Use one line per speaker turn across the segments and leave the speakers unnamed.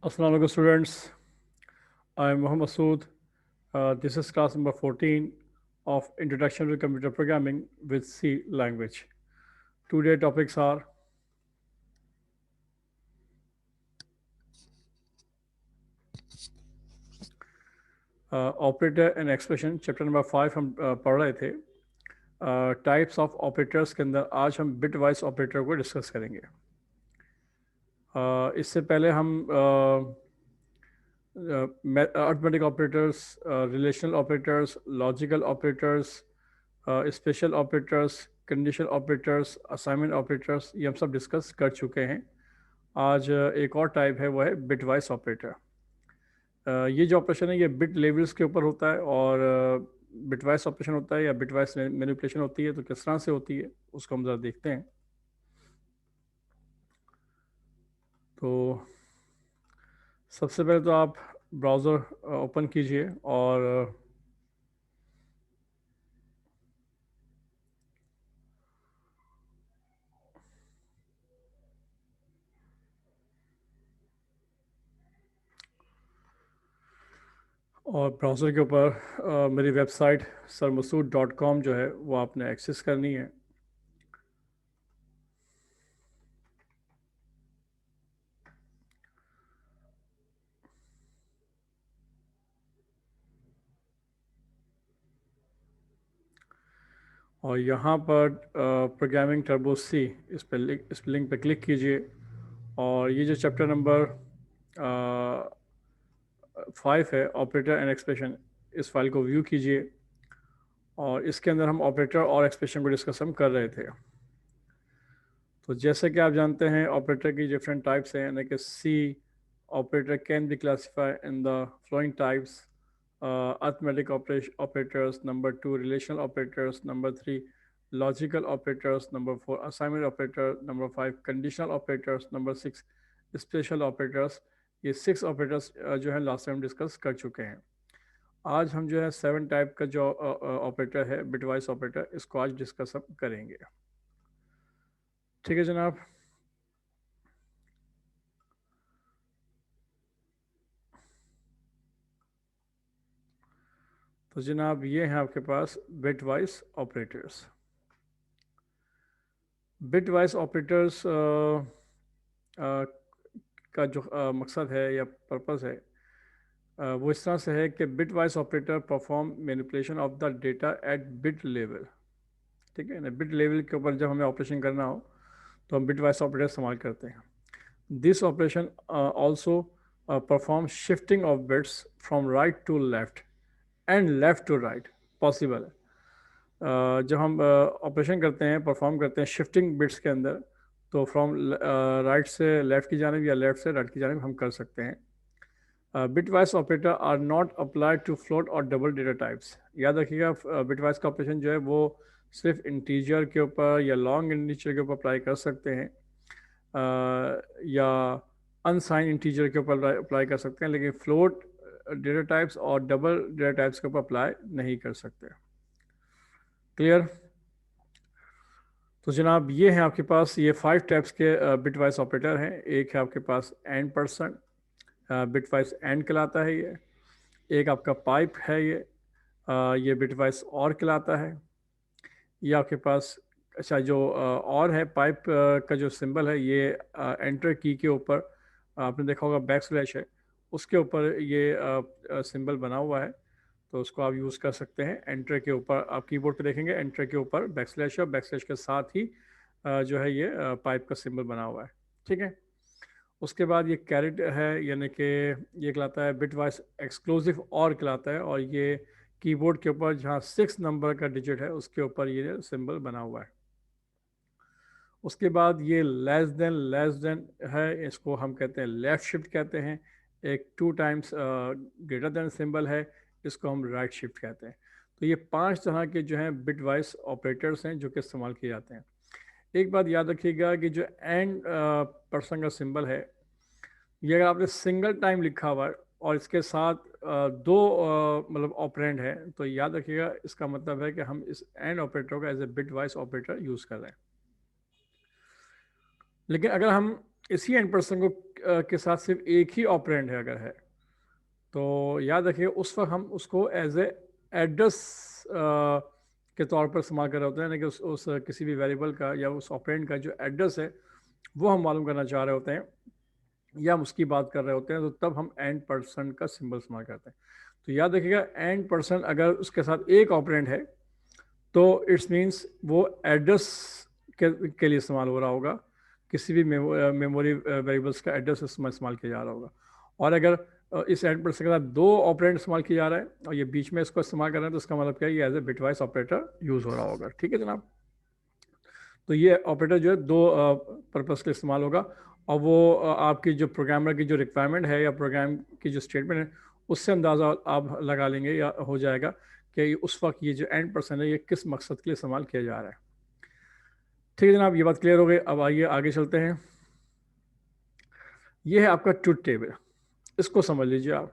Assalamu alaikum students. I am Muhammad Masood. This is class number 14 of Introduction to Computer Programming with C language. Today topics are operator and expression. Chapter number 5 हम पढ़ रहे थे. Types of operators के अंदर आज हम bit wise operator को discuss करेंगे. इससे पहले हम arithmetic operators, relational operators, logical operators, special operators, conditional operators, assignment operators, ये हम सब डिस्कस कर चुके हैं. आज एक और टाइप है, वो है बिट वाइज ऑपरेटर. ये जो ऑपरेशन है ये बिट लेवल्स के ऊपर होता है और बिट वाइज ऑपरेशन होता है या बिट वाइज मैनिपुलेशन होती है. तो किस तरह से होती है उसको हम ज़रा देखते हैं. तो सबसे पहले तो आप ब्राउज़र ओपन कीजिए और ब्राउज़र के ऊपर मेरी वेबसाइट sarmasood.com जो है वो आपने एक्सेस करनी है. और यहाँ पर प्रोग्रामिंग टर्बो सी इस लिंक पे क्लिक कीजिए और ये जो चैप्टर नंबर 5 है ऑपरेटर एंड एक्सप्रेशन, इस फाइल को व्यू कीजिए. और इसके अंदर हम ऑपरेटर और एक्सप्रेशन को डिस्कस हम कर रहे थे. तो जैसे कि आप जानते हैं ऑपरेटर की डिफरेंट टाइप्स हैं, यानी कि C operator can be classified in the following types: arithmetic operators, number 2 relational operators, number 3 logical operators, number 4 assignment operator, number 5 conditional operators, number 6 special operators. ये 6 ऑपरेटर्स जो है लास्ट टाइम डिस्कस कर चुके हैं. आज हम जो है 7 टाइप का जो ऑपरेटर है बिटवाइज ऑपरेटर, इसको आज डिस्कस हम करेंगे. ठीक है जनाब. तो जनाब ये हैं आपके पास बिटवाइज ऑपरेटर्स. बिटवाइज ऑपरेटर्स का जो मकसद है या पर्पज़ है वो इस तरह से है कि bit wise operator perform manipulation of the data eight bit level. ठीक है ना, बिट लेवल के ऊपर जब हमें ऑपरेशन करना हो तो हम बिट वाइज ऑपरेटर इस्तेमाल करते हैं. This operation also perform shifting of bits from right to left and left to right possible है. जब हम ऑपरेशन करते हैं, परफॉर्म करते हैं शिफ्टिंग बिट्स के अंदर, तो फ्रॉम राइट से लेफ़्ट की जानब या लेफ़्ट से राइट की जानब हम कर सकते हैं. Bitwise operator are not applied to float और डबल डेटा टाइप्स. याद रखिएगा बिटवाइज का ऑपरेशन जो है वो सिर्फ इंटीजर के ऊपर या लॉन्ग इंटीजर के ऊपर अप्लाई कर सकते हैं या अनसाइन इंटीजर के ऊपर अप्लाई कर सकते हैं, लेकिन फ्लोट डेटा टाइप्स और डबल डेटा टाइप्स के ऊपर अप्लाई नहीं कर सकते. क्लियर. तो जनाब ये हैं आपके पास ये 5 टाइप्स के बिटवाइज ऑपरेटर हैं. एक है आपके पास एंड पर्सन, बिटवाइज एंड कहलाता है ये. एक आपका पाइप है ये बिटवाइज और कहलाता है. ये आपके पास अच्छा जो और है पाइप का जो सिंबल है ये एंटर की के ऊपर आपने देखा होगा बैक स्लैश है, उसके ऊपर ये सिंबल बना हुआ है. तो उसको आप यूज़ कर सकते हैं. एंटर के ऊपर आप कीबोर्ड पे देखेंगे एंटर के ऊपर बैक स्लैश है, बैक स्लैश के साथ ही जो है ये पाइप का सिंबल बना हुआ है. ठीक है. उसके बाद ये कैरेट है, यानी कि ये कहलाता है बिटवाइज एक्सक्लूसिव और कहलाता है, और ये कीबोर्ड के ऊपर जहाँ 6 नंबर का डिजिट है उसके ऊपर ये सिंबल बना हुआ है. उसके बाद ये लेस देन है, इसको हम कहते हैं लेफ़्ट शिफ्ट कहते हैं. एक 2 टाइम्स ग्रेटर देन सिंबल है, इसको हम राइट शिफ्ट कहते हैं. तो ये 5 तरह के जो हैं बिटवाइज ऑपरेटर्स हैं जो कि इस्तेमाल किए जाते हैं. एक बात याद रखिएगा कि जो एंड पर्सन का सिंबल है, ये अगर आपने सिंगल टाइम लिखा हुआ है और इसके साथ दो मतलब ऑपरेंड है, तो याद रखिएगा इसका मतलब है कि हम इस एंड ऑपरेटर को as a bitwise operator use कर रहे हैं. लेकिन अगर हम इसी एंड पर्सन को के साथ सिर्फ एक ही ऑपरेंड है अगर है, तो याद रखिए उस वक्त हम उसको एज ए एड्रेस के तौर पर इस्तेमाल कर रहे होते हैं, यानी कि उस किसी भी वेरिएबल का या उस ऑपरेंड का जो एड्रेस है वो हम मालूम करना चाह रहे होते हैं या हम उसकी बात कर रहे होते हैं, तो तब हम एंड परसेंट का सिंबल इस्तेमाल करते हैं। तो याद रखिएगा एंड परसेंट अगर उसके साथ एक ऑपरेंड है तो इट्स मीन्स वो एड्रेस के लिए इस्तेमाल हो रहा होगा, किसी भी मेमोरी वेरिएबल्स का एड्रेस इस्तेमाल किया जा रहा होगा। और अगर इस एंड परसेंट के साथ दो ऑपरेंड इस्तेमाल किया जा रहा है और ये बीच में इसको इस्तेमाल कर रहे हैं, तो इसका मतलब क्या है, ये as a bitwise operator use हो रहा होगा। ठीक है जनाब, तो ये ऑपरेटर जो है दो पर्पज़ के इस्तेमाल होगा, और वो आपकी जो प्रोग्रामर की जो रिक्वायरमेंट है या प्रोग्राम की जो स्टेटमेंट है उससे अंदाज़ा आप लगा लेंगे या हो जाएगा कि उस वक्त ये जो एंड परसेंट है ये किस मकसद के लिए इस्तेमाल किया जा रहा है। ठीक है जनाब, ये बात क्लियर हो गई। अब आइए आगे चलते हैं। ये है आपका ट्रुथ टेबल, इसको समझ लीजिए आप।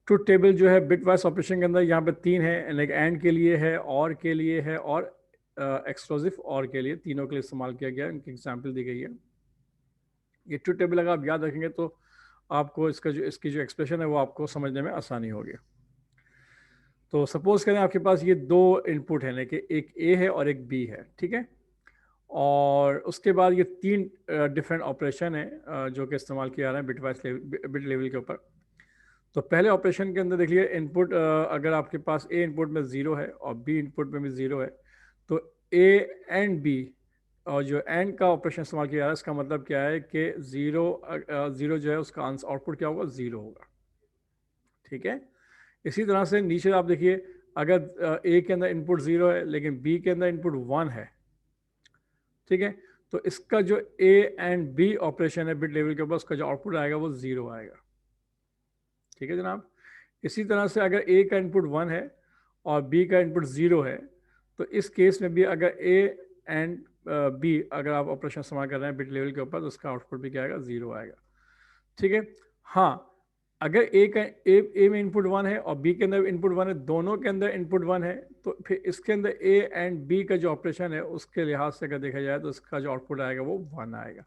ट्रुथ टेबल जो है बिटवाइस ऑपरेशन के अंदर यहाँ पे तीन है, लाइक एंड के लिए है, और के लिए है, और एक्सक्लूसिव और के लिए, तीनों के लिए इस्तेमाल किया गया है, इनकी एग्जाम्पल दी गई है। ये ट्रुथ टेबल अगर आप याद रखेंगे तो आपको इसकी जो एक्सप्रेशन है वो आपको समझने में आसानी होगी। तो सपोज करें आपके पास ये दो इनपुट है, कि एक ए है और एक बी है, ठीक है, और उसके बाद ये तीन डिफरेंट ऑपरेशन है जो कि इस्तेमाल किया जा रहा है बिट लेवल के ऊपर। तो पहले ऑपरेशन के अंदर देख लीजिए इनपुट, अगर आपके पास ए इनपुट में 0 है और बी इनपुट में भी 0 है, तो ए एंड बी और जो एंड का ऑपरेशन इस्तेमाल किया जा रहा है, इसका मतलब क्या है कि ज़ीरो जो है उसका आंसर आउटपुट क्या होगा, 0 होगा। ठीक है, इसी तरह से नीचे आप देखिए, अगर ए के अंदर इनपुट 0 है लेकिन बी के अंदर इनपुट 1 है, ठीक है, तो इसका जो ए एंड बी ऑपरेशन है बिट लेवल के ऊपर, उसका जो आउटपुट आएगा वो 0 आएगा। ठीक है जनाब, इसी तरह से अगर ए का इनपुट 1 है और बी का इनपुट 0 है, तो इस केस में भी अगर ए एंड बी अगर आप ऑपरेशन इस्तेमाल कर रहे हैं बिट लेवल के ऊपर, तो उसका आउटपुट भी क्या आएगा, 0 आएगा। ठीक है, हाँ, अगर ए में इनपुट 1 है और बी के अंदर इनपुट 1 है, दोनों के अंदर इनपुट 1 है, तो फिर इसके अंदर ए एंड बी का जो ऑपरेशन है उसके लिहाज से अगर देखा जाए तो इसका जो आउटपुट आएगा वो 1 आएगा।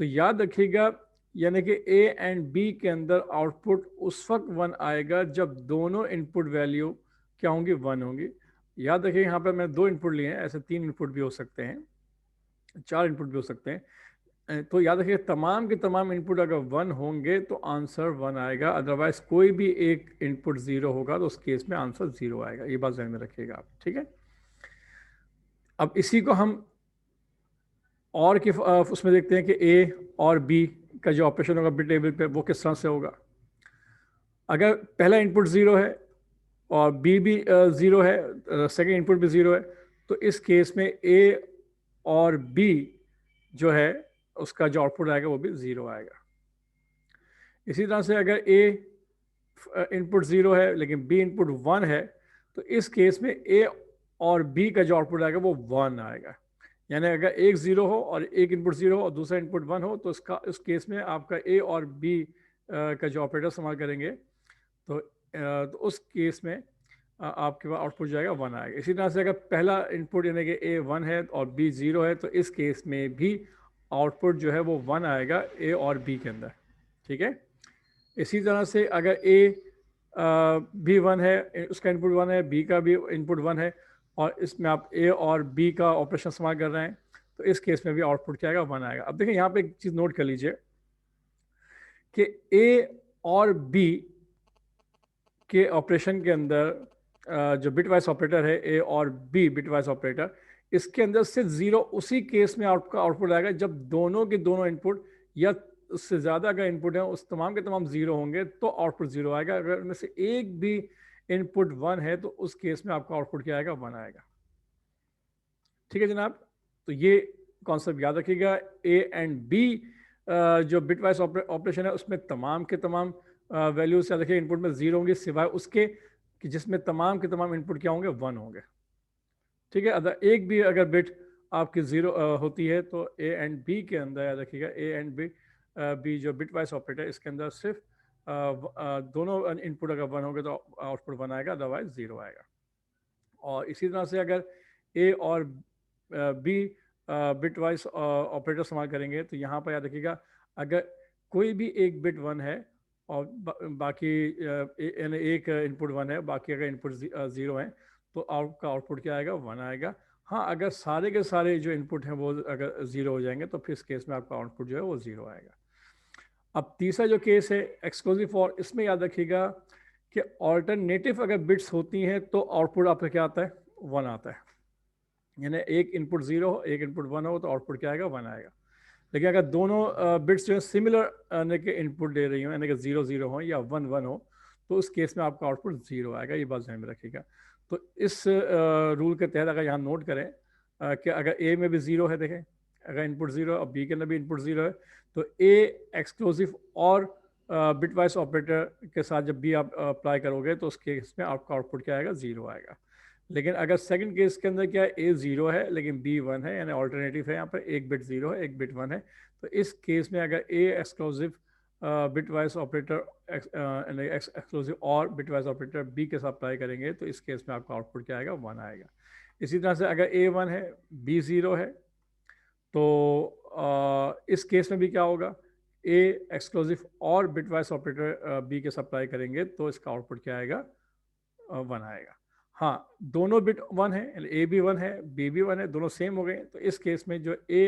तो याद रखिएगा, यानी कि ए एंड बी के अंदर आउटपुट उस वक्त 1 आएगा जब दोनों इनपुट वैल्यू क्या होंगी, 1 होंगी। याद रखिए यहाँ पर मैं 2 इनपुट लिए हैं, ऐसे 3 इनपुट भी हो सकते हैं, 4 इनपुट भी हो सकते हैं। तो याद रखिए तमाम के तमाम इनपुट अगर 1 होंगे तो आंसर 1 आएगा, अदरवाइज कोई भी एक इनपुट 0 होगा तो उस केस में आंसर 0 आएगा। ये बात ध्यान में रखिएगा आप। ठीक है, अब इसी को हम और के उसमें देखते हैं कि ए और बी का जो ऑपरेशन होगा बिट टेबल पे वो किस तरह से होगा। अगर पहला इनपुट 0 है और बी भी 0 है, सेकेंड इनपुट भी 0 है, तो इस केस में ए और बी जो है उसका जो आउटपुट आएगा वो भी 0 आएगा। इसी तरह से अगर ए इनपुट 0 है लेकिन बी इनपुट 1 है, तो इस केस में ए और बी का जो आउटपुट आएगा वो 1 आएगा। यानी अगर एक 0 हो और एक इनपुट 0 हो और दूसरा इनपुट 1 हो, तो इस केस में आपका ए और बी का जो ऑपरेटर इस्तेमाल करेंगे, तो उस केस में आपके पास आउटपुट जाएगा 1 आएगा। इसी तरह से अगर पहला इनपुट यानी कि ए 1 है और बी 0 है, तो इस केस में भी आउटपुट जो है वो 1 आएगा ए और बी के अंदर। ठीक है, इसी तरह से अगर ए भी 1 है, उसका इनपुट 1 है, बी का भी इनपुट 1 है, और इसमें आप ए और बी का ऑपरेशन इस्तेमाल कर रहे हैं, तो इस केस में भी आउटपुट क्या आएगा, 1 आएगा। अब देखिए यहाँ पे एक चीज़ नोट कर लीजिए कि ए और बी के ऑपरेशन के अंदर जो बिटवाइस ऑपरेटर है, ए और बी बिटवाइस ऑपरेटर, इसके अंदर सिर्फ 0 उसी केस में आपका आउटपुट आएगा जब दोनों के दोनों इनपुट या उससे ज़्यादा अगर इनपुट है उस तमाम के तमाम 0 होंगे तो आउटपुट 0 आएगा। अगर उनमें से एक भी इनपुट 1 है तो उस केस में आपका आउटपुट क्या आएगा, 1 आएगा। ठीक है जनाब, तो ये कॉन्सेप्ट याद रखिएगा। ए एंड बी जो बिटवाइस ऑपरेशन है उसमें तमाम के तमाम वैल्यूज याद रखिए इनपुट में 0 होंगे, सिवाय उसके कि जिसमें तमाम के तमाम इनपुट क्या होंगे, 1 होंगे। ठीक है, अगर एक भी अगर बिट आपकी 0 होती है तो ए एंड बी के अंदर याद रखिएगा, ए एंड बी जो बिटवाइस ऑपरेटर इसके अंदर सिर्फ दोनों इनपुट अगर 1 होंगे तो आउटपुट 1 आएगा, अदरवाइज 0 आएगा। और इसी तरह से अगर ए और बी बिट वाइज ऑपरेटर इस्तेमाल करेंगे तो यहाँ पर याद रखिएगा, अगर कोई भी एक बिट वन है और बाकी यानी एक इनपुट वन है, बाकी अगर इनपुट ज़ीरो है तो आपका आउटपुट क्या आएगा, वन आएगा। हाँ, अगर सारे के सारे जो इनपुट हैं वो अगर ज़ीरो हो जाएंगे तो फिर इस केस में आपका आउटपुट जो है वो ज़ीरो आएगा। अब तीसरा जो केस है एक्सक्लूसिव फॉर, इसमें याद रखिएगा कि ऑल्टरनेटिव अगर बिट्स होती हैं तो आउटपुट आपका क्या आता है, वन आता है। यानी एक इनपुट ज़ीरो हो, एक इनपुट वन हो तो आउटपुट क्या आएगा, वन आएगा। लेकिन अगर दोनों बिट्स जो है सिमिलर यानी कि इनपुट दे रही हो, यानी कि ज़ीरो ज़ीरो हो या वन वन हो, तो उस केस में आपका आउटपुट ज़ीरो आएगा। ये बात ध्यान में रखिएगा। तो इस रूल के तहत अगर यहाँ नोट करें कि अगर ए में भी ज़ीरो है, देखें अगर इनपुट ज़ीरो है और बी के अंदर भी इनपुट ज़ीरो है, तो ए एक्सक्लूसिव और बिट वाइज ऑपरेटर के साथ जब भी आप अप्लाई करोगे तो उस केस में आपका आउटपुट क्या आएगा, ज़ीरो आएगा। लेकिन अगर सेकंड केस के अंदर क्या है, ए ज़ीरो है लेकिन बी वन है, यानी ऑल्टरनेटिव है, यहाँ पर एक बिट ज़ीरो है एक बिट वन है, तो इस केस में अगर A exclusive bitwise operator exclusive और बिट वाइज ऑपरेटर बी के साथ अप्लाई करेंगे तो इस केस में आपका आउटपुट क्या आएगा, वन आएगा। इसी तरह से अगर ए वन है बी ज़ीरो है तो इस केस में भी क्या होगा, ए एक्सक्लूसिव और बिट वाइज ऑपरेटर बी के सप्लाई करेंगे तो इसका आउटपुट क्या आएगा, वन आएगा। हाँ, दोनों बिट वन है, ए भी वन है बी भी वन है, दोनों सेम हो गए, तो इस केस में जो ए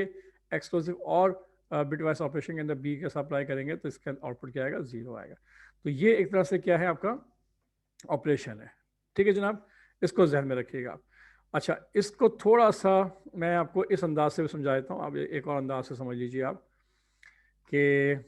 एक्सक्लूसिव और बिट वाइज ऑपरेशन के अंदर बी का सप्लाई करेंगे तो इसका आउटपुट क्या आएगा, ज़ीरो आएगा। तो ये एक तरह से क्या है, आपका ऑपरेशन है। ठीक है जनाब, इसको जहन में रखिएगा आप। अच्छा, इसको थोड़ा सा मैं आपको इस अंदाज से भी समझा देता हूँ। आप एक और अंदाज से समझ लीजिए आप कि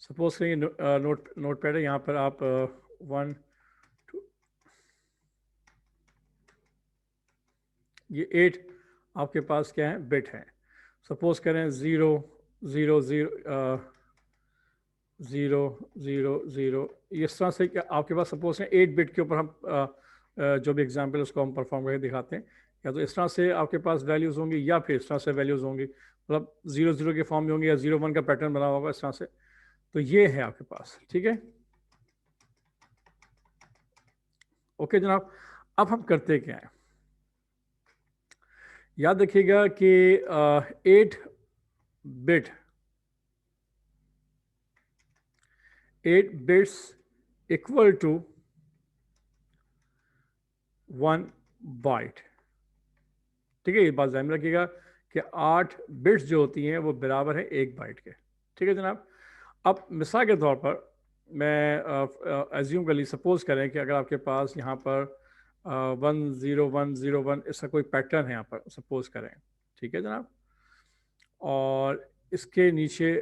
सपोज करिए नोट पैड है, यहाँ पर आप वन टू, ये 8 आपके पास क्या है, बिट है। सपोज करें zero zero zero zero zero zero, इस तरह से क्या आपके पास सपोज करें 8 बिट के ऊपर हम जो भी एग्जांपल उसको हम परफॉर्म करके दिखाते हैं, या तो इस तरह से आपके पास वैल्यूज़ होंगी या फिर इस तरह से वैल्यूज़ होंगी, मतलब ज़ीरो ज़ीरो के फॉर्म में होंगी या ज़ीरो वन का पैटर्न बना होगा इस तरह से। तो ये है आपके पास, ठीक है। ओके जनाब, अब हम करते क्या है, याद रखिएगा कि 8 bit 8 bits equal to 1 byte. ठीक है, ये बात ध्यान में रखिएगा कि 8 बिट्स जो होती हैं वो बराबर है 1 बाइट के। ठीक है जनाब। अब मिसाल के तौर पर मैं एज्यूम कर ली, सपोज करें कि अगर आपके पास यहाँ पर 1 0 1 0 1 ऐसा कोई पैटर्न है यहाँ पर, सपोज करें। ठीक है जनाब, और इसके नीचे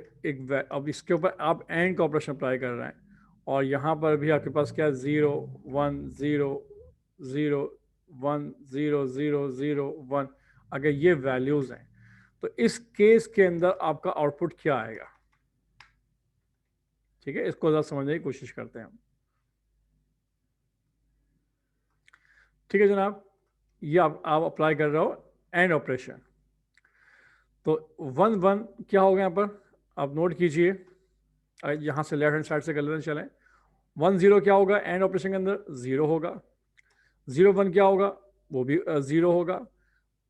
अब इसके ऊपर आप एंड का ऑपरेशन अप्लाई कर रहे हैं, और यहाँ पर भी आपके पास क्या, 0 1 0 0 1 0 0 0 1, अगर ये वैल्यूज़ हैं तो इस केस के अंदर आपका आउटपुट क्या आएगा। ठीक है, इसको ज़रा समझने की कोशिश करते हैं हम। ठीक है जनाब, ये आप अप्लाई कर रहे हो एंड ऑपरेशन, तो 1 1 क्या होगा यहाँ पर, आप नोट कीजिए, यहाँ से लेफ्ट हैंड साइड से कर लेते चलें। 1 0 क्या होगा, एंड ऑपरेशन के अंदर ज़ीरो होगा। 0 1 क्या होगा, वो भी ज़ीरो होगा।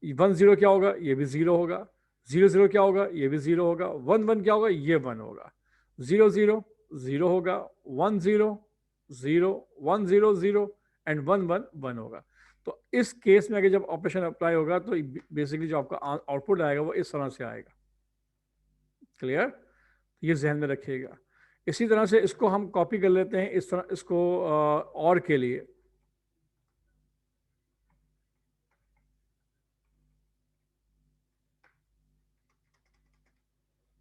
1 0 क्या होगा, ये भी ज़ीरो होगा। 0 0 क्या होगा, ये भी ज़ीरो होगा। 1 1 क्या होगा, ये 1 होगा। 0 0 ज़ीरो होगा। 1 0 0 1 0 0 एंड 1 1 1 होगा। तो इस केस में अगर जब ऑपरेशन अप्लाई होगा तो बेसिकली जो आपका आउटपुट आएगा वो इस तरह से आएगा। क्लियर, ये जहन में रखिएगा। इसी तरह से इसको हम कॉपी कर लेते हैं इस तरह, इसको और के लिए।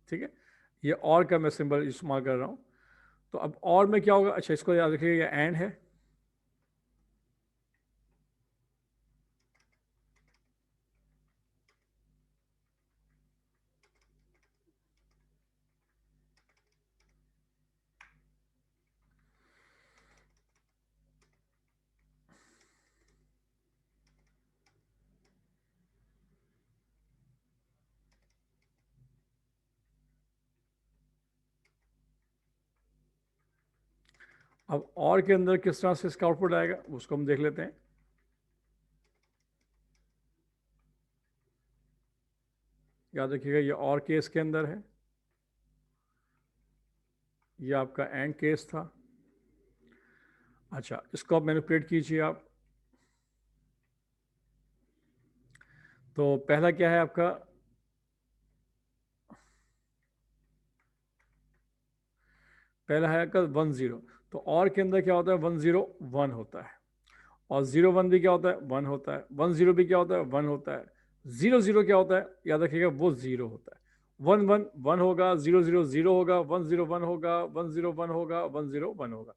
ठीक है, ये और का मैं सिंबल इस्तेमाल कर रहा हूँ। तो अब और में क्या होगा, अच्छा इसको याद रखिएगा, ये एंड है। अब और के अंदर किस तरह से इसका आउटपुट आएगा उसको हम देख लेते हैं। याद रखिएगा ये और केस के अंदर है, ये आपका एंड केस था। अच्छा, इसको आप मैनिपुलेट कीजिए आप। तो पहला क्या है आपका, पहला है आपका 10। तो और के अंदर क्या होता है, 101 होता है, और 01 भी क्या होता है, 1 होता है, 10 भी क्या होता है, 1 होता है, 00 क्या होता है, याद रखिएगा वो 0 होता है। 11 1 होगा, 00 होगा, 101 होगा, 101 होगा, 101 होगा।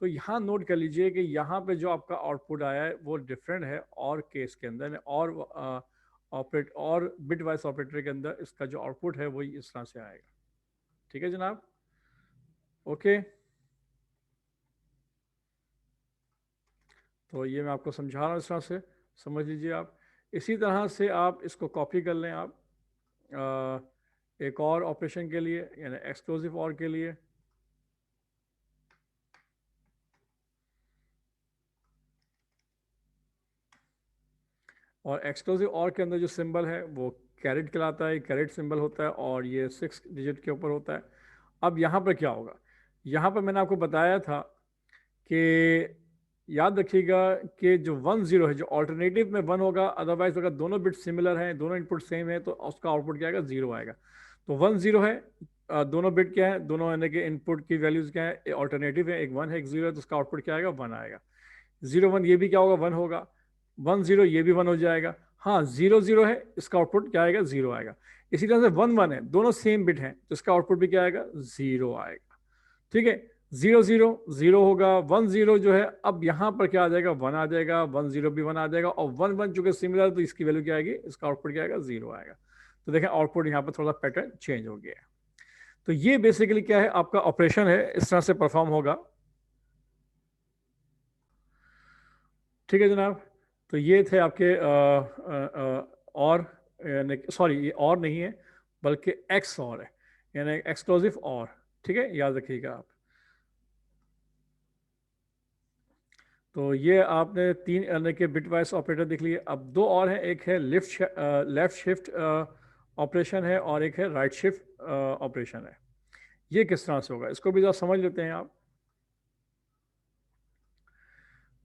तो यहाँ नोट कर लीजिए कि यहाँ पे जो आपका आउटपुट आया है वो डिफरेंट है और केस के अंदर, और ऑपरेट और बिट वाइज ऑपरेटर के अंदर इसका जो आउटपुट है वही इस तरह से आएगा। ठीक है जनाब, ओके। तो ये मैं आपको समझा रहा हूँ, इस तरह से समझ लीजिए आप। इसी तरह से आप इसको कॉपी कर लें आप एक और ऑपरेशन के लिए, यानी एक्सक्लूसिव और के लिए। और एक्सक्लूसिव और के अंदर जो सिंबल है वो कैरेट कहलाता है, कैरेट सिंबल होता है, और ये 6 डिजिट के ऊपर होता है। अब यहाँ पर क्या होगा, यहाँ पर मैंने आपको बताया था कि याद रखिएगा कि जो 10 है, जो ऑल्टरनेटिव में 1 होगा, अदरवाइज अगर दोनों बिट सिमिलर हैं, दोनों इनपुट सेम है, तो उसका आउटपुट क्या आएगा, 0 आएगा। तो 10 है, दोनों बिट क्या है, दोनों यानी कि इनपुट की वैल्यूज क्या है, ऑल्टरनेटिव है, एक 1 है एक 0 है, तो उसका आउटपुट क्या आएगा, 1 आएगा। 01 ये भी क्या होगा, 1 होगा। 10 ये भी 1 हो जाएगा। हाँ, 00 है, इसका आउटपुट क्या आएगा, 0 आएगा। इसी तरह से 11 है, दोनों सेम बिट हैं, तो इसका आउटपुट भी क्या आएगा, 0 आएगा। ठीक है, 00 होगा, 10 जो है, अब यहाँ पर क्या आ जाएगा, 1 आ जाएगा, 10 भी 1 आ जाएगा, और 1 चूंकि सिमिलर, तो इसकी वैल्यू क्या आएगी, इसका आउटपुट क्या आएगा, 0 आएगा। तो देखें आउटपुट यहाँ पर थोड़ा पैटर्न चेंज हो गया है। तो ये बेसिकली क्या है, आपका ऑपरेशन है, इस तरह से परफॉर्म होगा। ठीक है जनाब, तो ये थे आपके और, सॉरी ये और नहीं है बल्कि एक्स और है, यानी एक्सक्लूसिव और। ठीक है, याद रखिएगा आप। तो ये आपने 3 यानी कि बिट वाइज ऑपरेटर देख लिए। अब 2 और हैं, एक है लेफ्ट शिफ्ट ऑपरेशन है, और एक है राइट शिफ्ट ऑपरेशन है। ये किस तरह से होगा, इसको भी ज़रा समझ लेते हैं आप।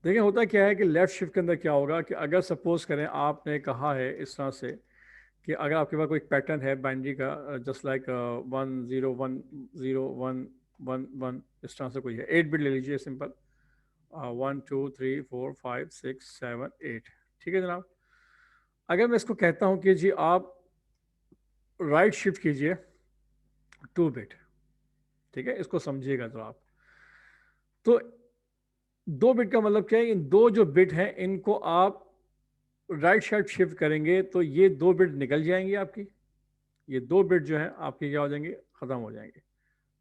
देखिए होता क्या है कि लेफ्ट शिफ्ट के अंदर क्या होगा कि अगर सपोज करें आपने कहा है इस तरह से कि अगर आपके पास कोई पैटर्न है बाइनरी का, जस्ट लाइक 1 0 1 0 1 1 1, इस तरह से कोई है, 8 बिट ले लीजिए सिंपल, 1 2 3 4 5 6 7 8। ठीक है जनाब, अगर मैं इसको कहता हूँ कि जी आप राइट शिफ्ट कीजिए 2 बिट। ठीक है, इसको समझिएगा तो आप, तो 2 बिट का मतलब क्या है, इन दो जो बिट हैं इनको आप राइट साइड शिफ्ट करेंगे तो ये 2 बिट निकल जाएंगी आपकी, ये 2 बिट जो है आपके क्या हो जाएंगे, ख़त्म हो जाएंगे।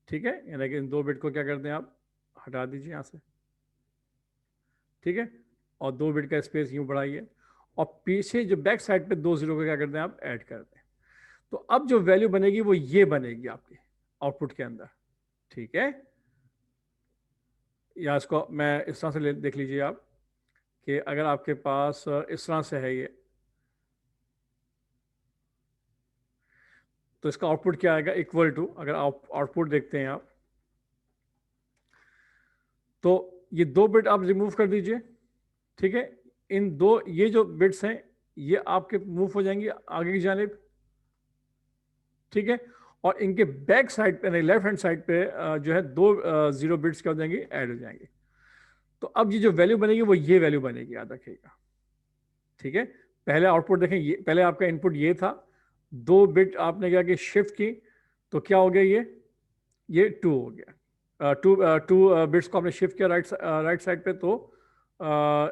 ठीक है, यानी कि इन 2 बिट को क्या कर दें आप, हटा दीजिए यहाँ से। ठीक है, और 2 बिट का स्पेस यूँ बढ़ाइए, और पीछे जो बैक साइड पे 2 0 को क्या कर दें आप, ऐड कर दें। तो अब जो वैल्यू बनेगी वो ये बनेगी आपकी आउटपुट के अंदर। ठीक है, या इसको मैं इस तरह से देख लीजिए आप कि अगर आपके पास इस तरह से है ये, तो इसका आउटपुट क्या आएगा, इक्वल टू, अगर आप आउटपुट देखते हैं आप, तो ये 2 बिट आप रिमूव कर दीजिए। ठीक है, इन दो ये जो बिट्स हैं ये आपके मूव हो जाएंगे आगे की जानिब। ठीक है, और इनके बैक साइड पे, लेफ्ट हैंड साइड पे जो है 2 0 बिट्स क्या हो जाएंगे, ऐड हो जाएंगे। तो अब ये जो वैल्यू बनेगी वो ये वैल्यू बनेगी, याद रखिएगा। ठीक है, पहले आउटपुट देखें, ये पहले आपका इनपुट ये था, 2 बिट आपने क्या कि शिफ्ट की, तो क्या हो गया, ये 2 हो गया। टू बिट्स को आपने शिफ्ट किया राइट साइड पे, तो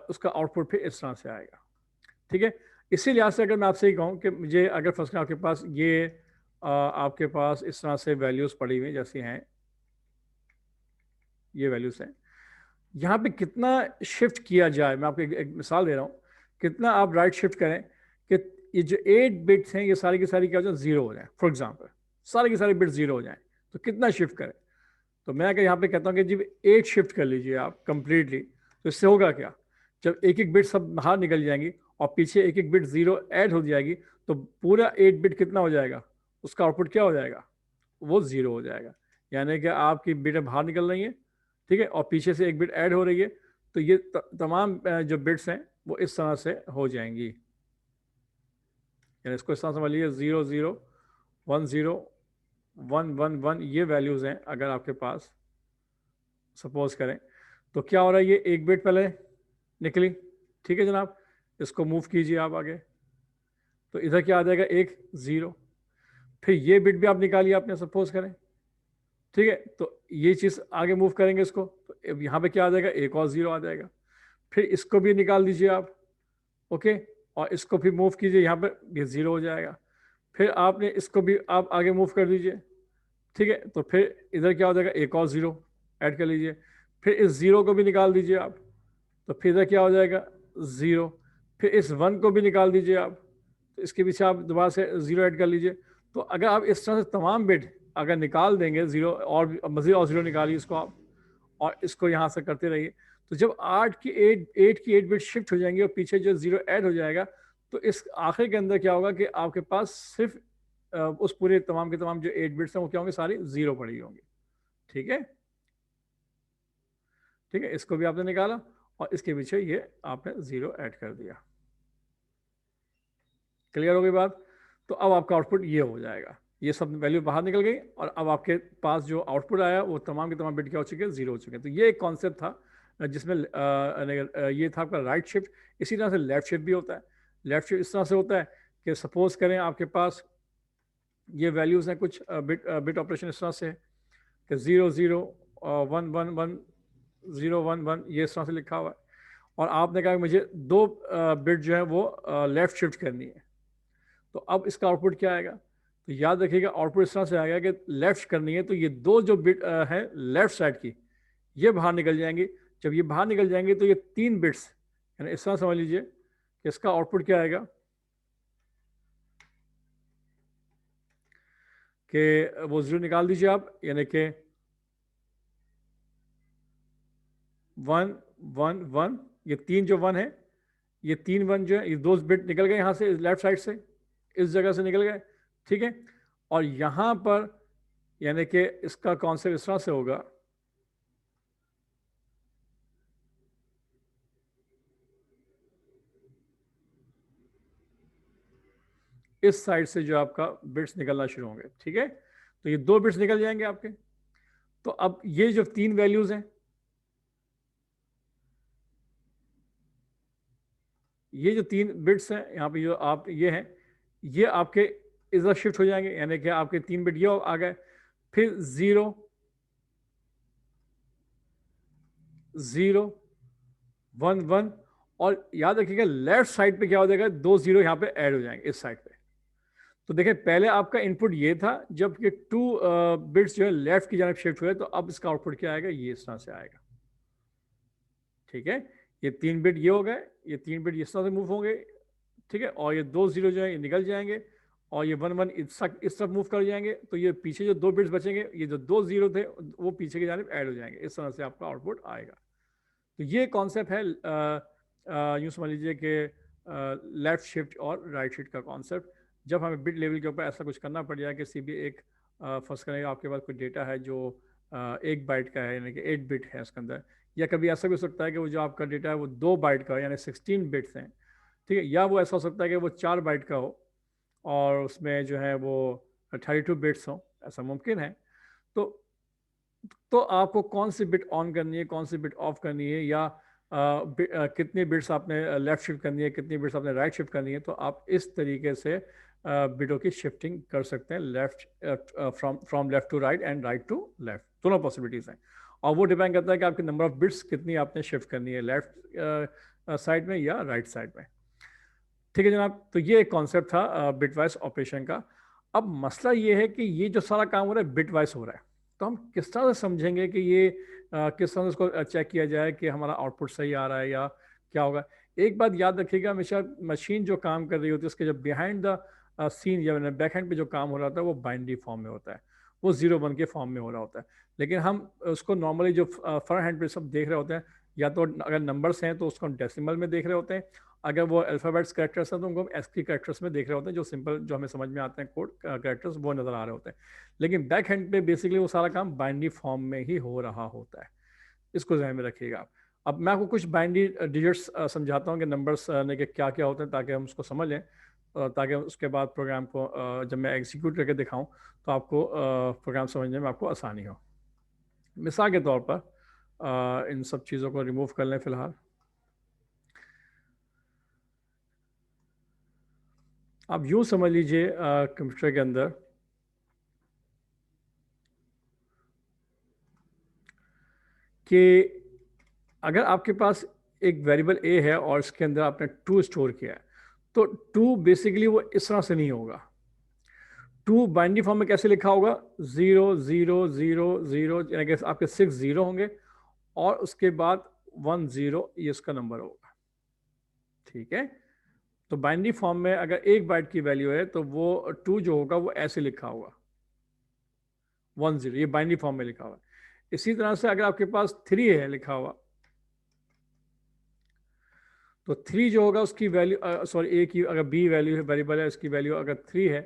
उसका आउटपुट फिर इस तरह से आएगा। ठीक है, इसी लिहाज से अगर मैं आपसे ही कहूँ कि मुझे अगर फर्स्ट आपके पास ये आपके पास इस तरह से वैल्यूज़ पड़ी हुई जैसी हैं, ये वैल्यूज़ हैं, यहाँ पे कितना शिफ्ट किया जाए, मैं आपको एक मिसाल दे रहा हूँ, कितना आप राइट शिफ्ट करें कि ये जो 8 बिट्स हैं ये सारी की सारी क्या हो जाए, 0 हो जाए, फॉर एग्जांपल सारे के सारे बिट्स 0 हो जाएं, तो कितना शिफ्ट करें। तो मैं अगर यहाँ पे कहता हूँ कि जी 8 शिफ्ट कर लीजिए आप कंप्लीटली, तो इससे होगा क्या, जब एक एक बिट सब बाहर निकल जाएंगी और पीछे एक एक बिट जीरो ऐड हो जाएगी, तो पूरा 8 बिट कितना हो जाएगा, उसका आउटपुट क्या हो जाएगा, वो जीरो हो जाएगा। यानी कि आपकी बिटें बाहर निकल रही हैं, ठीक है, और पीछे से एक बिट ऐड हो रही है, तो ये तमाम जो बिट्स हैं वो इस तरह से हो जाएंगी। यानी इसको इस तरह समझ लीजिए 0 0 1 0 1 1 1 ये वैल्यूज़ हैं अगर आपके पास, सपोज करें, तो क्या हो रहा है, ये एक बिट पहले निकली, ठीक है जनाब, इसको मूव कीजिए आप आगे, तो इधर क्या आ जाएगा, एक ज़ीरो, फिर ये बिट भी आप निकालिए आपने, सपोज करें, ठीक है, तो ये चीज़ आगे मूव करेंगे इसको, तो यहाँ पे क्या आ जाएगा, एक और ज़ीरो आ जाएगा, फिर इसको भी निकाल दीजिए आप, ओके, और इसको फिर मूव कीजिए, यहाँ पर ये ज़ीरो हो जाएगा, फिर आपने इसको भी आप आगे मूव कर दीजिए, ठीक है, तो फिर इधर क्या हो जाएगा, एक और ज़ीरो ऐड कर लीजिए, फिर इस ज़ीरो को भी निकाल दीजिए आप, तो फिर इधर क्या हो जाएगा, ज़ीरो, फिर इस वन को भी निकाल दीजिए आप, तो इसके पीछे आप दोबारा से ज़ीरो ऐड कर लीजिए। तो अगर आप इस तरह से तमाम बिट अगर निकाल देंगे, ज़ीरो और मज़ीद और ज़ीरो निकालिए इसको आप, और इसको यहाँ से करते रहिए, तो जब 8 बिट शिफ्ट हो जाएंगी और पीछे जो ज़ीरो ऐड हो जाएगा, तो इस आखिर के अंदर क्या होगा कि आपके पास सिर्फ उस पूरे तमाम के तमाम जो 8 बिट्स हैं वो क्या होंगे, सारी ज़ीरो पड़ी होंगी, ठीक है, ठीक है, इसको भी आपने निकाला और इसके पीछे ये आपने ज़ीरो ऐड कर दिया। क्लियर हो गई बात। तो अब आपका आउटपुट ये हो जाएगा, ये सब वैल्यू बाहर निकल गई और अब आपके पास जो आउटपुट आया वो तमाम के तमाम बिट क्या हो चुके हैं, जीरो हो चुके हैं। तो ये एक कॉन्सेप्ट था जिसमें ये था आपका राइट शिफ्ट। इसी तरह से लेफ्ट शिफ्ट भी होता है। लेफ्ट शिफ्ट इस तरह से होता है कि सपोज करें आपके पास ये वैल्यूज़ हैं कुछ बिट बिट ऑपरेशन इस तरह से है कि 0 0 1 1 1 0 1 1 ये इस तरह से लिखा हुआ है, और आपने कहा कि मुझे दो बिट जो है वो लेफ़्ट शिफ्ट करनी है। तो अब इसका आउटपुट क्या आएगा, तो याद रखिएगा आउटपुट इस तरह से आएगा कि लेफ्ट करनी है तो ये दो जो बिट है लेफ्ट साइड की, ये बाहर निकल जाएंगे। जब ये बाहर निकल जाएंगे तो ये 3 बिट्स, यानी इस तरह समझ लीजिए कि इसका आउटपुट क्या आएगा कि वो जीरो निकाल दीजिए आप, यानी कि 1 1 1, ये 3 जो 1 है, ये 3 1 जो है, ये दो बिट निकल गए यहाँ से लेफ्ट साइड से, इस जगह से निकल गए, ठीक है। और यहाँ पर यानी कि इसका कॉन्सेप्ट इस तरह से होगा, इस साइड से जो आपका बिट्स निकलना शुरू होंगे, ठीक है। तो ये दो बिट्स निकल जाएंगे आपके। तो अब ये जो 3 वैल्यूज हैं, ये जो 3 बिट्स हैं यहाँ पे जो आप ये हैं, ये आपके इधर शिफ्ट हो जाएंगे, यानी कि आपके 3 बिट ये आ गए, फिर 0 0 1 1, और याद रखिएगा लेफ्ट साइड पे क्या हो जाएगा, 2 0 यहाँ पे ऐड हो जाएंगे इस साइड पे। तो देखिए पहले आपका इनपुट ये था, जब ये 2 बिट्स जो है लेफ्ट की जानब शिफ्ट हुए, तो अब इसका आउटपुट क्या आएगा, ये इस तरह से आएगा, ठीक है। ये 3 बिट ये हो गए, ये 3 बिट इस तरह से मूव होंगे, ठीक है, और ये 2 0 जो है ये निकल जाएंगे, और ये 1 1 इस तरफ मूव कर जाएंगे, तो ये पीछे जो 2 बिट्स बचेंगे, ये जो 2 0 थे वो पीछे की जानब ऐड हो जाएंगे, इस तरह से आपका आउटपुट आएगा। तो ये कॉन्सेप्ट है, यूँ समझ लीजिए कि लेफ्ट शिफ्ट और राइट शिफ्ट का कॉन्सेप्ट। जब हमें बिट लेवल के ऊपर ऐसा कुछ करना पड़ जाए, किसी भी एक फर्स्ट करें आपके पास कोई डेटा है जो 1 बाइट का है, यानी कि 8 बिट है उसके अंदर, या कभी ऐसा भी हो सकता है कि वो जो आपका डेटा है वो 2 बाइट का, यानी 16 बिट्स हैं, ठीक है, या वो ऐसा हो सकता है कि वो 4 बाइट का हो और उसमें जो है वो 32 बिट्स हों, ऐसा मुमकिन है। तो आपको कौन सी बिट ऑन करनी है, कौन सी बिट ऑफ करनी है, या कितनी बिट्स आपने लेफ़्ट शिफ्ट करनी है, कितनी बिट्स आपने राइट शिफ्ट करनी है, तो आप इस तरीके से बिटों की शिफ्टिंग कर सकते हैं, left from left to right and right to left, दोनों पॉसिबिलिटीज़ हैं। और वो डिपेंड करता है कि आपकी नंबर ऑफ बिट्स कितनी आपने शिफ्ट करनी है, लेफ्ट साइड में या राइट साइड में, ठीक है जनाब। तो ये एक कॉन्सेप्ट था बिटवाइज ऑपरेशन का। अब मसला ये है कि ये जो सारा काम हो रहा है बिटवाइज हो रहा है, तो हम किस तरह से समझेंगे कि ये किस तरह से उसको चेक किया जाए कि हमारा आउटपुट सही आ रहा है या क्या होगा। एक बात याद रखिएगा, हमेशा मशीन जो काम कर रही होती है उसके जब बिहाइंड द सीन या बैक हैंड पे जो काम हो रहा होता है वो बाइनरी फॉर्म में होता है। वो 0 1 के फॉर्म में हो रहा होता है। लेकिन हम उसको नॉर्मली जो फ्रंट हैंड पे सब देख रहे होते हैं, या तो अगर नंबर्स हैं तो उसको हम डेसिमल में देख रहे होते हैं, अगर वो अल्फ़ाबेट्स कैरेक्टर्स हैं तो उनको हम एस्की कैरेक्टर्स में देख रहे होते हैं, जो सिंपल जो हमें समझ में आते हैं कोड कैरेक्टर्स वो नज़र आ रहे होते हैं। लेकिन बैक हैंड पे बेसिकली वो सारा काम बाइनरी फॉर्म में ही हो रहा होता है, इसको ध्यान में रखिएगा आप। अब मैं आपको कुछ बाइनरी डिजिट्स समझाता हूँ कि नंबर्स के क्या क्या होते हैं, ताकि हम उसको समझ लें, ताकि उसके बाद प्रोग्राम को जब मैं एग्जीक्यूट करके दिखाऊं तो आपको प्रोग्राम समझने में आपको आसानी हो। मिसाल के तौर पर इन सब चीज़ों को रिमूव कर लें फ़िलहाल। आप यूँ समझ लीजिए कंप्यूटर के अंदर कि अगर आपके पास एक वेरिएबल ए है और इसके अंदर आपने 2 स्टोर किया है, तो 2 बेसिकली वो इस तरह से नहीं होगा। 2 बाइनरी फॉर्म में कैसे लिखा होगा? 0 0 0 0, यानी कि आपके 6 जीरो होंगे और उसके बाद 1 0 ये उसका नंबर होगा। ठीक है, तो बाइनरी फॉर्म में अगर 1 बाइट की वैल्यू है तो वो 2 जो होगा वो ऐसे लिखा होगा, 1 0, ये बाइनरी फॉर्म में लिखा हुआ है। इसी तरह से अगर आपके पास 3 है लिखा हुआ, तो 3 जो होगा उसकी वैल्यू, सॉरी ए की अगर बी वैल्यू है, वेरिएबल है, इसकी वैल्यू अगर 3 है,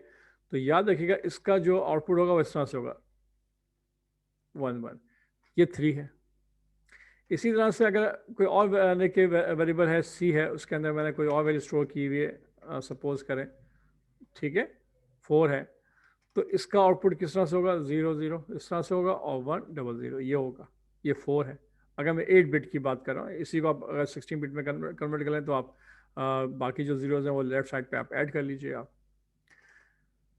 तो याद रखिएगा इसका जो आउटपुट होगा वो इस तरह से होगा, 1 1, ये 3 है। इसी तरह से अगर कोई और वेरिएबल है सी है, उसके अंदर मैंने कोई और वैल्यू स्टोर की हुई है, सपोज करें, ठीक है, 4 है, तो इसका आउटपुट किस तरह से होगा? 0 0 इस तरह से होगा, और 1 0 0 ये होगा, ये 4 है। अगर मैं 8 बिट की बात कर रहा हूँ, इसी को आप अगर 16 बिट में कन्वर्ट कर लें तो आप बाकी जो जीरोज़ हैं वो लेफ्ट साइड पे आप ऐड कर लीजिए आप।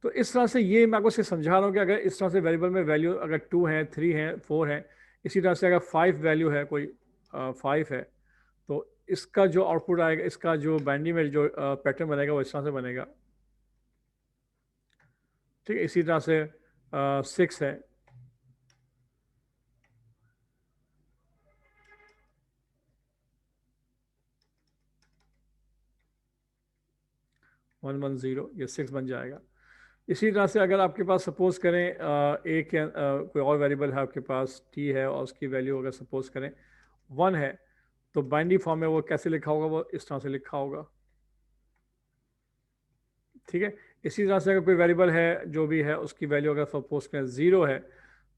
तो इस तरह से ये मैं आपको सिर्फ समझा रहा हूँ कि अगर इस तरह से वेरिएबल में वैल्यू अगर 2 है, 3 है, 4 है, इसी तरह से अगर 5 वैल्यू है, कोई 5 है, तो इसका जो आउटपुट आएगा, इसका जो बाइनरी में जो पैटर्न बनेगा वो इस तरह से बनेगा। ठीक है, इसी तरह से 6 है, 1 1 0, ये 6 बन जाएगा। इसी तरह से अगर आपके पास सपोज करें एक कोई और वेरिएबल है आपके पास टी है और उसकी वैल्यू अगर सपोज करें 1 है, तो बाइनरी फॉर्म में वो कैसे लिखा होगा? वो इस तरह से लिखा होगा। ठीक है, इसी तरह से अगर कोई वेरिएबल है जो भी है उसकी वैल्यू अगर सपोज करें 0 है,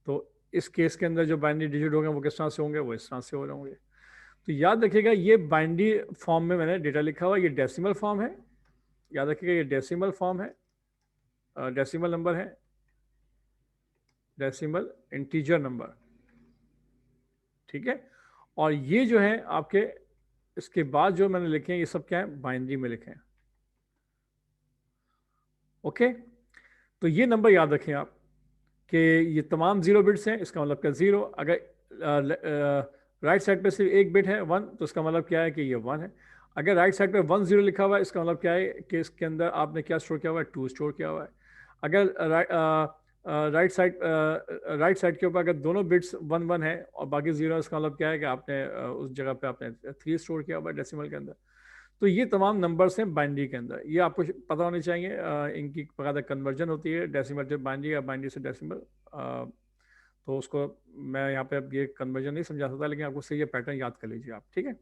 तो इस केस के अंदर जो बाइनरी डिजिट होंगे वो किस तरह से होंगे? वो इस तरह से हो रहे होंगे। तो याद रखिएगा ये बाइनरी फॉर्म में मैंने डेटा लिखा हुआ, ये डेसिमल फॉर्म है, याद रखिएगा ये डेसिमल फॉर्म है, डेसिमल नंबर है, डेसिमल इंटीजर नंबर। ठीक है, और ये जो है आपके इसके बाद जो मैंने लिखे हैं ये सब क्या है? बाइनरी में लिखे हैं। ओके, तो ये नंबर याद रखें आप कि ये तमाम 0 बिट्स हैं, इसका मतलब क्या? 0। अगर राइट साइड पे सिर्फ एक बिट है 1, तो इसका मतलब क्या है कि ये 1 है। अगर राइट साइड पे 1 0 लिखा हुआ है, इसका मतलब क्या है कि इसके अंदर आपने क्या स्टोर किया हुआ है? 2 स्टोर किया हुआ है। अगर राइट साइड के ऊपर अगर दोनों बिट्स 1 1 है और बाकी 0, इसका मतलब क्या है कि आपने उस जगह पे आपने 3 स्टोर किया हुआ है डेसिमल के अंदर। तो ये तमाम नंबर्स हैं बाइनरी के अंदर, ये आपको पता होने चाहिए। इनकी बकायदा कन्वर्जन होती है डेसिमल से बाइनरी या बाइनरी से डेसिमल। तो उसको मैं यहाँ पे अब ये कन्वर्जन नहीं समझा सकता, लेकिन आपको से ये पैटर्न याद कर लीजिए आप। ठीक है,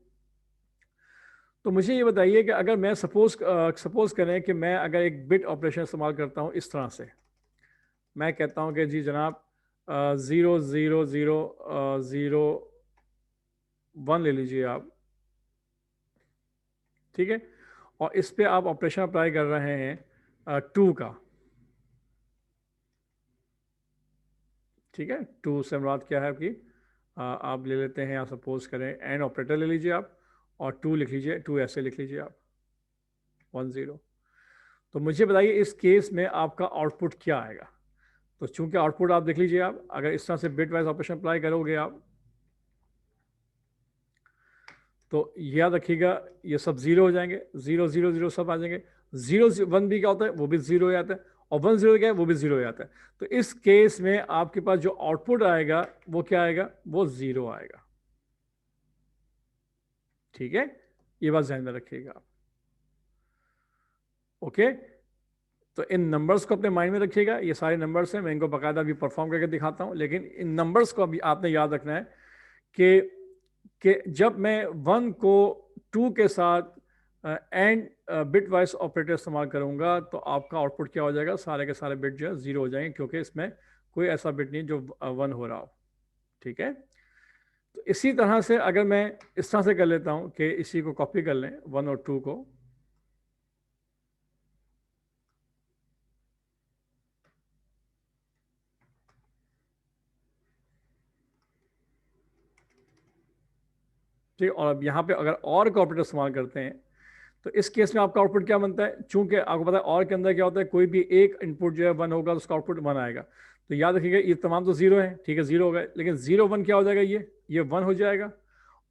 तो मुझे ये बताइए कि अगर मैं सपोज करें कि मैं अगर एक बिट ऑपरेशन इस्तेमाल करता हूँ इस तरह से, मैं कहता हूँ कि जी जनाब 0 0 0 0 1 ले लीजिए आप। ठीक है, और इस पे आप ऑपरेशन अप्लाई कर रहे हैं 2 का। ठीक है, 2 से मुराद क्या है आपकी? आप ले लेते हैं, आप सपोज करें एंड ऑपरेटर ले लीजिए आप, और 2 लिख लीजिए, 2 ऐसे लिख लीजिए आप, 1 0। तो मुझे बताइए इस केस में आपका आउटपुट क्या आएगा? तो चूंकि आउटपुट आप देख लीजिए, आप अगर इस तरह से बिट वाइज ऑपरेशन अप्लाई करोगे आप, तो याद रखिएगा ये सब 0 हो जाएंगे, 0 0 0 सब आ जाएंगे। 0 1 भी क्या होता है? वो भी 0 हो जाता है, और 1 0 क्या है? वो भी 0 हो जाता है। तो इस केस में आपके पास जो आउटपुट आएगा वो क्या आएगा? वो 0 आएगा। ठीक है, ये बात ध्यान में रखिएगा आप। ओके, तो इन नंबर्स को अपने माइंड में रखिएगा, ये सारे नंबर्स हैं, मैं इनको बाकायदा अभी परफॉर्म करके दिखाता हूँ, लेकिन इन नंबर्स को अभी आपने याद रखना है कि जब मैं 1 को 2 के साथ एंड बिट वाइज ऑपरेटर इस्तेमाल करूंगा तो आपका आउटपुट क्या हो जाएगा, सारे के सारे बिट जो है 0 हो जाएंगे, क्योंकि इसमें कोई ऐसा बिट नहीं जो 1 हो रहा हो। ठीक है, तो इसी तरह से अगर मैं इस तरह से कर लेता हूं कि इसी को कॉपी कर लें 1 और 2 को, ठीक, और अब यहाँ पे अगर और का ऑपरेटर इस्तेमाल करते हैं तो इस केस में आपका आउटपुट क्या बनता है, चूंकि आपको पता है और के अंदर क्या होता है, कोई भी एक इनपुट जो है 1 होगा तो उसका आउटपुट 1 आएगा। तो याद रखिएगा ये तमाम तो 0 है, ठीक है, 0 हो गए, लेकिन 0 1 क्या हो जाएगा, ये 1 हो जाएगा,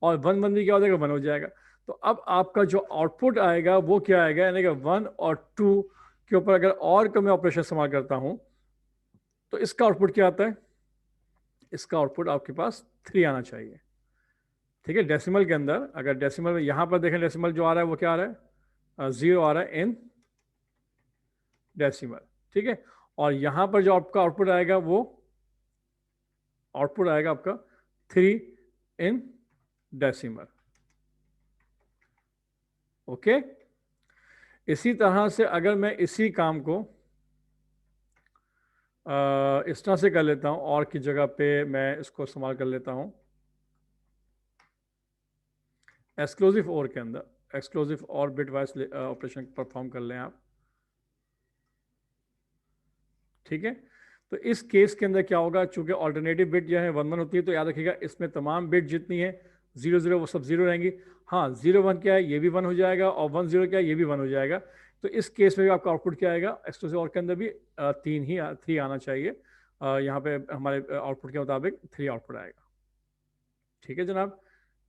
और 1 1 भी क्या हो जाएगा, 1 हो जाएगा। तो अब आपका जो आउटपुट आएगा वो क्या आएगा, यानी कि 1 और 2 के ऊपर अगर और का मैं ऑपरेशन इस्तेमाल करता हूँ तो इसका आउटपुट क्या आता है, इसका आउटपुट आपके पास 3 आना चाहिए। ठीक है, डेसिमल के अंदर अगर डेसिमल में यहाँ पर देखें, डेसिमल जो आ रहा है वो क्या आ रहा है, 0 आ रहा है इन डेसिमल। ठीक है, और यहाँ पर जो आपका आउटपुट आएगा वो आउटपुट आएगा आपका 3 इन डेसिमल। ओके, इसी तरह से अगर मैं इसी काम को इस तरह से कर लेता हूँ, और की जगह पे मैं इसको इस्तेमाल कर लेता हूँ एक्सक्लूसिव और के अंदर, एक्सक्लूसिव और बिट वाइज ऑपरेशन परफॉर्म कर लें आप। ठीक है, तो इस केस के अंदर क्या होगा, चूंकि ऑल्टरनेटिव बिट जो है 1 1 होती है, तो याद रखिएगा इसमें तमाम बिट जितनी है 0 0 वो सब 0 रहेंगी। हाँ, 0 1 क्या है, ये भी 1 हो जाएगा, और 1 0 क्या है, ये भी 1 हो जाएगा। तो इस केस में भी आपका आउटपुट क्या आएगा, एक्सक्लूसिव और के अंदर भी 3 आना चाहिए। यहाँ पे हमारे आउटपुट के मुताबिक 3 आउटपुट आएगा। ठीक है जनाब,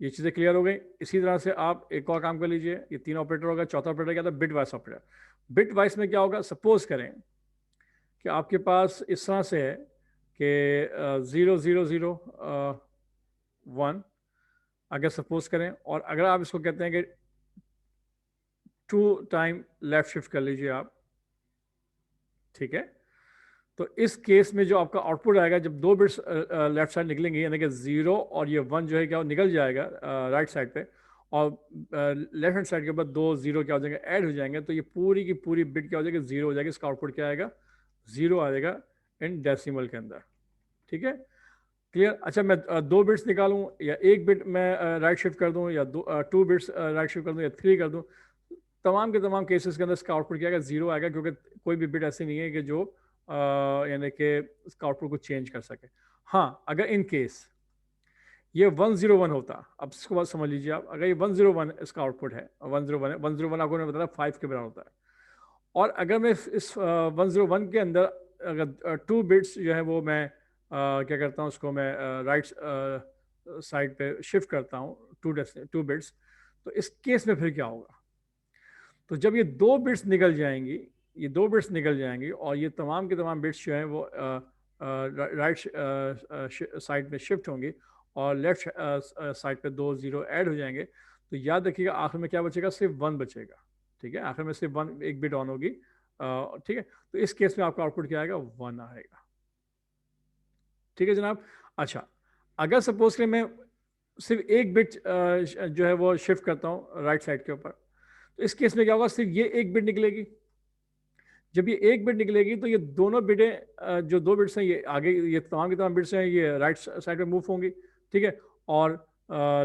ये चीज़ें क्लियर हो गई। इसी तरह से आप एक और काम कर लीजिए, ये 3 ऑपरेटर होगा, चौथा ऑपरेटर क्या था, bit wise operator. Bit wise में क्या होगा, सपोज करें कि आपके पास इस तरह से है कि 0 0 0 1 अगर सपोज करें, और अगर आप इसको कहते हैं कि 2 टाइम लेफ्ट शिफ्ट कर लीजिए आप। ठीक है, तो इस केस में जो आपका आउटपुट आएगा, जब 2 बिट्स लेफ्ट साइड निकलेंगे, यानी कि 0 और ये 1 जो है क्या निकल जाएगा राइट साइड पे, और लेफ्ट हैंड साइड के ऊपर 2 0 क्या हो जाएंगे, ऐड हो जाएंगे, तो ये पूरी की पूरी बिट क्या हो जाएगी, 0 हो जाएगी। इसका आउटपुट क्या आएगा, 0 आएगा इन डेसिमल के अंदर। ठीक है, क्लियर। अच्छा, मैं 2 बिट्स निकालूं या 1 बिट मैं राइट शिफ्ट कर दूं, या 2 बिट्स राइट शिफ्ट कर दूं, या 3 कर दूं, तमाम के तमाम केसेस के अंदर इसका आउटपुट क्या आएगा, 0 आएगा, क्योंकि कोई भी बिट ऐसी नहीं है कि जो यानी कि इसका आउटपुट को चेंज कर सके। हाँ, अगर इन केस ये 101 होता, अब इसको बात समझ लीजिए आप, अगर ये 101 इसका आउटपुट है, 101 है, 101 आपको ने बताया 5 के बराबर होता है, और अगर मैं इस 101 के अंदर अगर 2 बिट्स जो है वो मैं क्या करता हूँ, उसको मैं राइट साइड पे शिफ्ट करता हूँ 2 बिट्स, तो इस केस में फिर क्या होगा, तो जब ये 2 बिट्स निकल जाएंगी, ये 2 बिट्स निकल जाएंगी, और ये तमाम के तमाम बिट्स जो हैं वो राइट साइड में शिफ्ट होंगी, और लेफ्ट साइड पे 2 0 ऐड हो जाएंगे, तो याद रखिएगा आखिर में क्या बचेगा, सिर्फ 1 बचेगा। ठीक है, आखिर में सिर्फ 1 एक बिट ऑन होगी। ठीक है, तो इस केस में आपका आउटपुट क्या आएगा, 1 आएगा। ठीक है जनाब। अच्छा, अगर सपोज कि मैं सिर्फ एक बिट जो है वो शिफ्ट करता हूँ राइट साइड के ऊपर, तो इस केस में क्या होगा, सिर्फ ये एक बिट निकलेगी। जब ये एक बिट निकलेगी तो ये दोनों बिटें जो 2 बिट्स हैं, ये आगे, ये तमाम की तमाम बिट्स हैं, ये राइट साइड पे मूव होंगी। ठीक है, और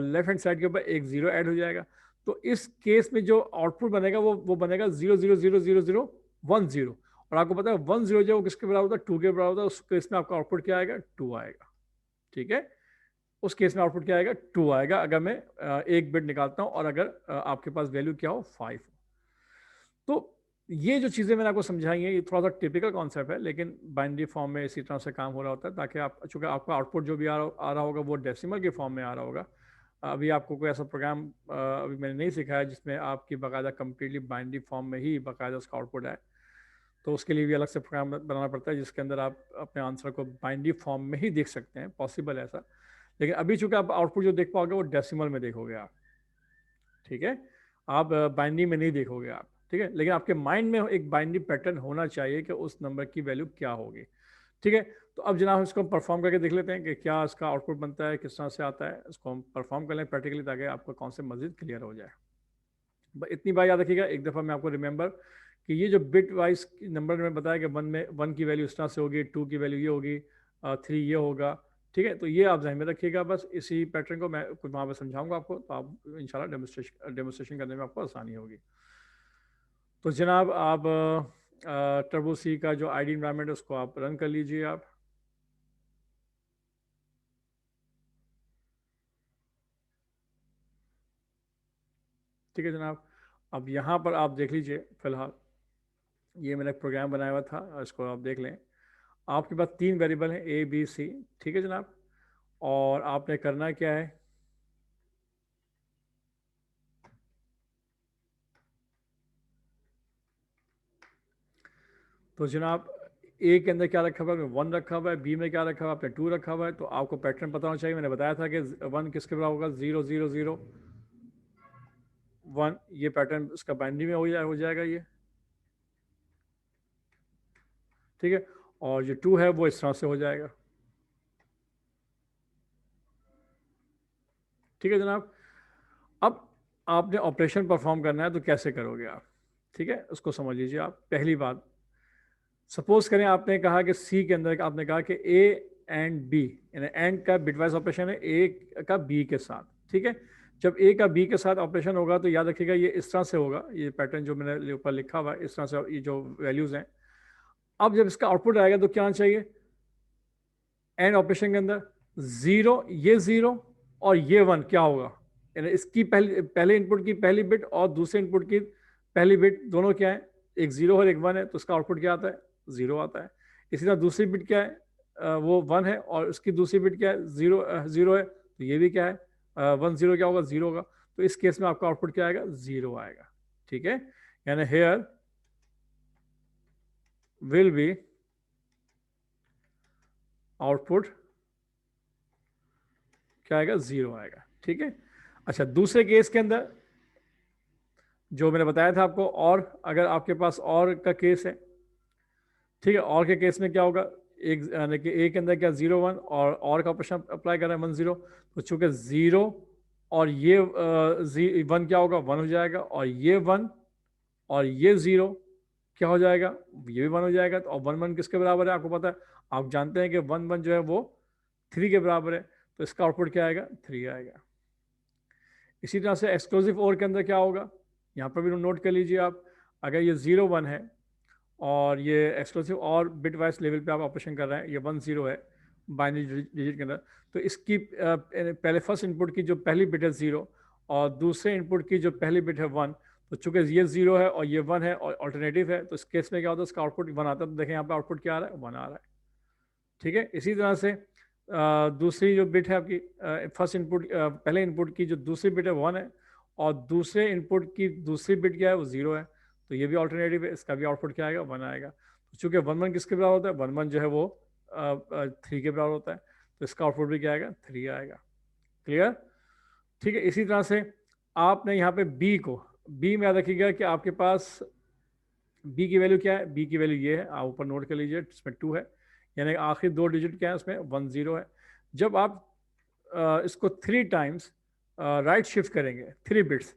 लेफ्ट हैंड साइड के ऊपर एक 0 ऐड हो जाएगा। तो इस केस में जो आउटपुट बनेगा वो बनेगा 0 0 0 0 0 1 0, और आपको पता है 1 0 जो किसके बराबर होता है, 2 के बराबर होता है। उस केस में आपका आउटपुट क्या आएगा, 2 आएगा। ठीक है, उस केस में आउटपुट क्या आएगा, 2 आएगा, अगर मैं एक बिट निकालता हूँ, और अगर आपके पास वैल्यू क्या हो, 5 हो। तो ये जो चीज़ें मैंने आपको समझाई हैं, ये थोड़ा सा टिपिकल कॉन्सेप्ट है, लेकिन बाइनरी फॉर्म में इसी तरह से काम हो रहा होता है, ताकि आप, चूँकि आपका आउटपुट जो भी आ रहा होगा वो डेसिमल के फॉर्म में आ रहा होगा। अभी आपको कोई ऐसा प्रोग्राम अभी मैंने नहीं सिखाया जिसमें आपकी बाकायदा कम्प्लीटली बाइनरी फॉर्म में ही बाकायदा उसका आउटपुट है, तो उसके लिए भी अलग से प्रोग्राम बनाना पड़ता है, जिसके अंदर आप अपने आंसर को बाइनरी फॉर्म में ही देख सकते हैं, पॉसिबल है ऐसा। लेकिन अभी चूँकि आप आउटपुट जो देख पाओगे वो डेसिमल में देखोगे आप। ठीक है, आप बाइनरी में नहीं देखोगे आप। ठीक है, लेकिन आपके माइंड में एक बाइनरी पैटर्न होना चाहिए कि उस नंबर की वैल्यू क्या होगी। ठीक है, तो अब जनाब इसको हम परफॉर्म करके देख लेते हैं कि क्या इसका आउटपुट बनता है, किस तरह से आता है। इसको हम परफॉर्म कर लें प्रैक्टिकली ताकि आपका कॉन्सेप्ट मजीद क्लियर हो जाए। इतनी बात याद रखिएगा, एक दफ़ा मैं आपको रिमेंबर कि ये जो बिट वाइज नंबर में बताया कि वन में वन की वैल्यू इस तरह से होगी, टू की वैल्यू ये होगी, थ्री ये होगा। ठीक है, तो ये आप जहन में रखिएगा। बस इसी पैटर्न को मैं कुछ वहाँ पर समझाऊंगा आपको, तो आप इंशाल्लाह डेमोस्ट्रेशन करने में आपको आसानी होगी। तो जनाब आप टर्बो सी का जो आईडी इन्वायरमेंट है उसको आप रन कर लीजिए आप। ठीक है जनाब, अब यहाँ पर आप देख लीजिए, फ़िलहाल ये मैंने एक प्रोग्राम बनाया हुआ था, इसको आप देख लें। आपके पास तीन वेरिएबल हैं ए बी सी। ठीक है जनाब, और आपने करना क्या है, तो जनाब ए के अंदर क्या रखा हुआ है, वन रखा हुआ है, बी में क्या रखा हुआ है, आपने टू रखा हुआ है। तो आपको पैटर्न पता होना चाहिए। मैंने बताया था कि वन किसके बराबर होगा, ज़ीरो ज़ीरो ज़ीरो वन। ये पैटर्न इसका बाइनरी में हो जाएगा ये। ठीक है, और जो टू है वो इस तरह से हो जाएगा। ठीक है जनाब, अब आपने ऑपरेशन परफॉर्म करना है तो कैसे करोगे आप। ठीक है, उसको समझ लीजिए आप। पहली बात, सपोज करें आपने कहा कि सी के अंदर आपने कहा कि ए एंड बी, यानी एंड का बिटवाइज ऑपरेशन है ए का बी के साथ। ठीक है, जब ए का बी के साथ ऑपरेशन होगा तो याद रखिएगा ये इस तरह से होगा, ये पैटर्न जो मैंने ऊपर लिखा हुआ है इस तरह से, ये जो वैल्यूज़ हैं। अब जब इसका आउटपुट आएगा तो क्या आना चाहिए, एंड ऑपरेशन के अंदर ज़ीरो, ये ज़ीरो और ये वन क्या होगा, यानी इसकी पहले इनपुट की पहली बिट और दूसरे इनपुट की पहली बिट दोनों क्या है, एक ज़ीरो और एक वन है, तो इसका आउटपुट क्या आता है, ज़ीरो आता है। इसी तरह दूसरी बिट क्या है, वो वन है, और उसकी दूसरी बिट क्या है, ज़ीरो ज़ीरो है, तो ये भी क्या है, वन ज़ीरो क्या होगा, ज़ीरो होगा। तो इस केस में आपका आउटपुट क्या आएगा, ज़ीरो आएगा। ठीक है, यानी हेयर विल बी आउटपुट क्या आएगा, ज़ीरो आएगा। ठीक है, अच्छा दूसरे केस के अंदर जो मैंने बताया था आपको, और अगर आपके पास और का केस है, ठीक है, और के केस में क्या होगा, एक यानी कि ए के अंदर क्या, ज़ीरो वन, और का ऑपरेशन अप्लाई कर रहा है वन ज़ीरो, तो चूंकि ज़ीरो और ये वन क्या होगा, वन हो जाएगा, और ये वन और ये ज़ीरो क्या हो जाएगा, ये भी वन हो जाएगा। तो और वन वन किसके बराबर है आपको पता है, आप जानते हैं कि वन वन जो है वो थ्री के बराबर है, तो इसका आउटपुट क्या आएगा, थ्री आएगा। इसी तरह से एक्सक्लूसिव और के अंदर क्या होगा, यहाँ पर भी नोट कर लीजिए आप। अगर ये ज़ीरो वन है और ये एक्सक्लूसिव और बिट वाइज लेवल पे आप ऑपरेशन कर रहे हैं, ये वन ज़ीरो है बाइनरी डिजिट के अंदर, तो इसकी पहले फर्स्ट इनपुट की जो पहली बिट है ज़ीरो, और दूसरे इनपुट की जो पहली बिट है वन, तो चूंकि ये ज़ीरो है और ये वन है और ऑल्टरनेटिव है, तो इस केस में क्या होता है, उसका आउटपुट वन आता है। तो देखें यहाँ पर आउटपुट क्या आ रहा है, वन आ रहा है। ठीक है, इसी तरह से दूसरी जो बिट है आपकी, फर्स्ट इनपुट पहले इनपुट की जो दूसरी बिट है वन है, और दूसरे इनपुट की दूसरी बिट क्या है, वो ज़ीरो है, तो ये भी ऑल्टरनेटिव है, इसका भी आउटपुट क्या आएगा, वन आएगा। तो चूँकि वन वन किसके बराबर होता है, वन वन जो है वो थ्री के बराबर होता है, तो इसका आउटपुट भी क्या आएगा, थ्री आएगा। क्लियर। ठीक है, इसी तरह से आपने यहाँ पे बी को, बी में याद रखिएगा कि आपके पास बी की वैल्यू क्या है, बी की वैल्यू ये है, आप ऊपर नोट कर लीजिए, इसमें टू है, यानी आखिरी दो डिजिट क्या है उसमें, वन ज़ीरो है। जब आप इसको थ्री टाइम्स राइट शिफ्ट करेंगे, थ्री बिट्स,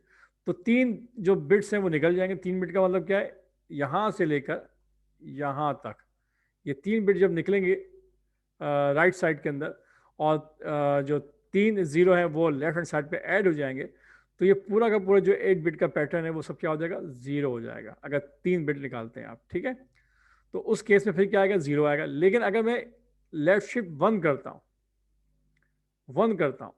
तो तीन जो बिट्स हैं वो निकल जाएंगे। तीन बिट का मतलब क्या है, यहाँ से लेकर यहाँ तक ये तीन बिट जब निकलेंगे राइट साइड के अंदर, और जो तीन ज़ीरो हैं वो लेफ्ट हैंड साइड पे ऐड हो जाएंगे, तो ये पूरा का पूरा जो 8 बिट का पैटर्न है वो सब क्या हो जाएगा, ज़ीरो हो जाएगा, अगर तीन बिट निकालते हैं आप। ठीक है, तो उस केस में फिर क्या आएगा, ज़ीरो आएगा। लेकिन अगर मैं लेफ्ट शिफ्ट वन करता हूँ, वन करता हूँ,